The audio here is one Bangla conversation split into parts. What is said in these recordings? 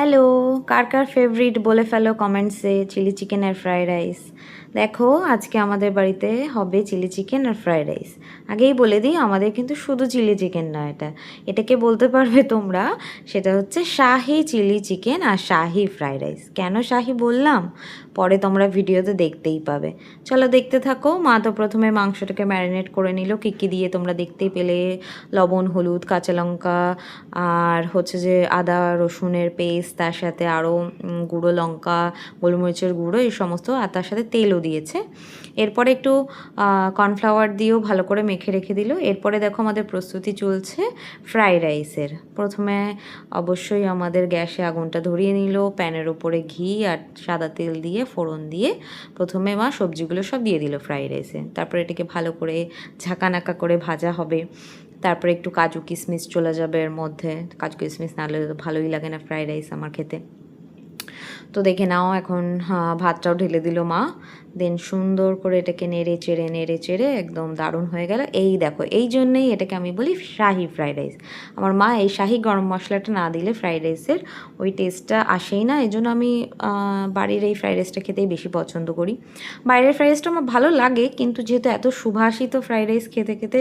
হ্যালো, কার কার ফেভারিট বলে ফেলো কমেন্টসে চিলি চিকেন আর ফ্রাইড রাইস। দেখো আজকে আমাদের বাড়িতে হবে চিলি চিকেন আর ফ্রাইড রাইস। আগেই বলে দিই আমাদের কিন্তু শুধু চিলি চিকেন নয়, এটাকে বলতে পারবে তোমরা, সেটা হচ্ছে শাহি চিলি চিকেন আর শাহি ফ্রাইড রাইস। কেন শাহি বললাম পরে তোমরা ভিডিওতে দেখতেই পাবে। চলো দেখতে থাকো। মা তো প্রথমে মাংসটাকে ম্যারিনেট করে নিল, কী কী দিয়ে তোমরা দেখতেই পেলে। লবণ, হলুদ, কাঁচা লঙ্কা, আর হচ্ছে যে আদা রসুনের পেস্ট, তার সাথে আরও গুঁড়ো লঙ্কা, গোলমরিচের গুঁড়ো, এই সমস্ত, আর তার সাথে তেলও দিয়েছে। এরপরে একটু কর্নফ্লাওয়ার দিয়েও ভালো করে মেখে রেখে দিল। এরপরে দেখো আমাদের প্রস্তুতি চলছে ফ্রাইড রাইসের। প্রথমে অবশ্যই আমাদের গ্যাসে আগুনটা ধরিয়ে নিল, প্যানের ওপরে ঘি আর সাদা তেল দিয়ে ফোড়ন দিয়ে প্রথমে মা সবজিগুলো সব দিয়ে দিল ফ্রাইড রাইসে। তারপরে এটাকে ভালো করে ঝাঁকানাকা করে ভাজা হবে। তারপরে একটু কাজু কিশমিশ চলে যাবে এর মধ্যে। কাজু কিশমিশ না হলে তো ভালোই লাগে না ফ্রাইড রাইস আমার খেতে। তো দেখে নাও এখন ভাতটাও ঢেলে দিল মা। দেন সুন্দর করে এটাকে নেড়ে চেড়ে একদম দারুণ হয়ে গেল। এই দেখো, এই জন্যেই এটাকে আমি বলি শাহি ফ্রাইড রাইস। আমার মা এই শাহি গরম মশলাটা না দিলে ফ্রাইড রাইসের ওই টেস্টটা আসেই না। এই জন্য আমি বাড়ির এই ফ্রাইড রাইসটা খেতেই বেশি পছন্দ করি। বাইরের ফ্রাইড রাইসটা আমার ভালো লাগে, কিন্তু যেহেতু এত সুভাষিত ফ্রাইড রাইস খেতে খেতে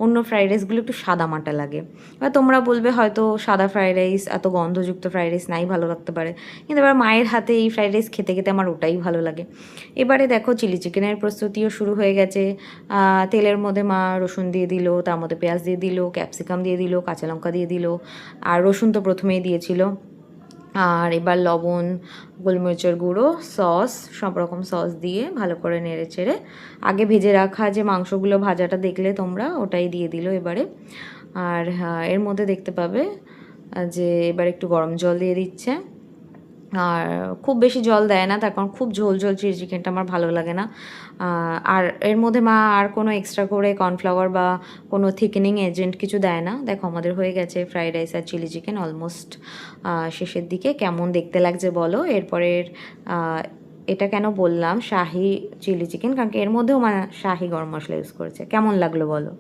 অন্য ফ্রাইড রাইসগুলো একটু সাদামাটা লাগে। এবার তোমরা বলবে হয়তো সাদা ফ্রাইড রাইস, এত গন্ধযুক্ত ফ্রাইড রাইস নাই ভালো লাগতে পারে, কিন্তু এবার মায়ের হাতে এই ফ্রাইড রাইস খেতে খেতে আমার ওটাই ভালো লাগে। এবারে দেখো চিলি চিকেনের প্রস্তুতিও শুরু হয়ে গেছে। তেলের মধ্যে মা রসুন দিয়ে দিল, তার মধ্যে পেঁয়াজ দিয়ে দিল, ক্যাপসিকাম দিয়ে দিল, কাঁচা লঙ্কা দিয়ে দিল, আর রসুন তো প্রথমেই দিয়েছিল। আর এবার লবণ, গোলমরিচের গুঁড়ো, সস, সব রকম সস দিয়ে ভালো করে নেড়ে চেড়ে আগে ভেজে রাখা যে মাংসগুলো ভাজাটা দেখলে তোমরা, ওটাই দিয়ে দিল এবারে। আর এর মধ্যে দেখতে পাবে যে এবার একটু গরম জল দিয়ে দিচ্ছে। আর খুব বেশি জল দেয় না, তার কারণ খুব ঝোল ঝোল চিলি চিকেনটা আমার ভালো লাগে না। আর এর মধ্যে মা আর কোনো এক্সট্রা করে কর্নফ্লাওয়ার বা কোনো থিকেনিং এজেন্ট কিছু দেয় না। দেখো আমাদের হয়ে গেছে ফ্রাইড রাইস আর চিলি চিকেন অলমোস্ট শেষের দিকে। কেমন দেখতে লাগছে বলো। এরপরের এটা কেন বললাম শাহি চিলি চিকেন, কারণ এর মধ্যেও মা শাহি গরম মশলা ইউজ করেছে। কেমন লাগলো বলো।